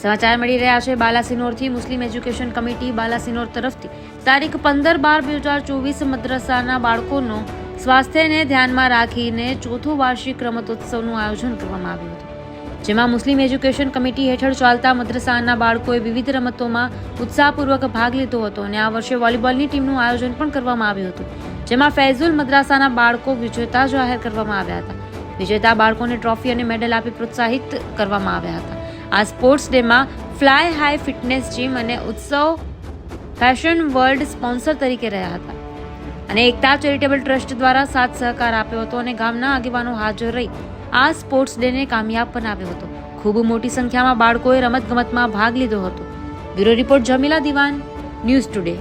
સમાચાર મળી રહ્યા છે બાલાસિનોરથી। મુસ્લિમ એજ્યુકેશન કમિટી બાલાસિનોર તરફથી તારીખ 15/12/2024 મદ્રસાના બાળકોનો સ્વાસ્થ્યને ધ્યાનમાં રાખીને ચોથું વાર્ષિક રમતોત્સવનું આયોજન કરવામાં આવ્યું હતું, જેમાં મુસ્લિમ એજ્યુકેશન કમિટી હેઠળ ચાલતા મદ્રસાના બાળકોએ વિવિધ રમતોમાં ઉત્સાહપૂર્વક ભાગ લીધો હતો અને આ વર્ષે વોલીબોલની ટીમનું આયોજન પણ કરવામાં આવ્યું હતું, જેમાં ફૈઝુલ મદ્રાસાના બાળકો વિજેતા જાહેર કરવામાં આવ્યા હતા। વિજેતા બાળકોને ટ્રોફી અને મેડલ આપી પ્રોત્સાહિત કરવામાં આવ્યા હતા। આ સ્પોર્ટ્સ ડેમાં ફ્લાય હાઈ ફિટનેસ જીમ અને ઉત્સવ ફેશન વર્લ્ડ સ્પોન્સર તરીકે રહ્યા હતા અને એકતા ચેરિટેબલ ટ્રસ્ટ દ્વારા સાથ સહકાર આપ્યો હતો અને ગામના આગેવાનો હાજર રહી આ સ્પોર્ટ્સ ડેને કામયાબ બનાવ્યો હતો। ખૂબ મોટી સંખ્યામાં બાળકોએ રમતગમતમાં ભાગ લીધો હતો। બ્યુરો રિપોર્ટ જમીલા દિવાન, ન્યૂઝ ટુડે।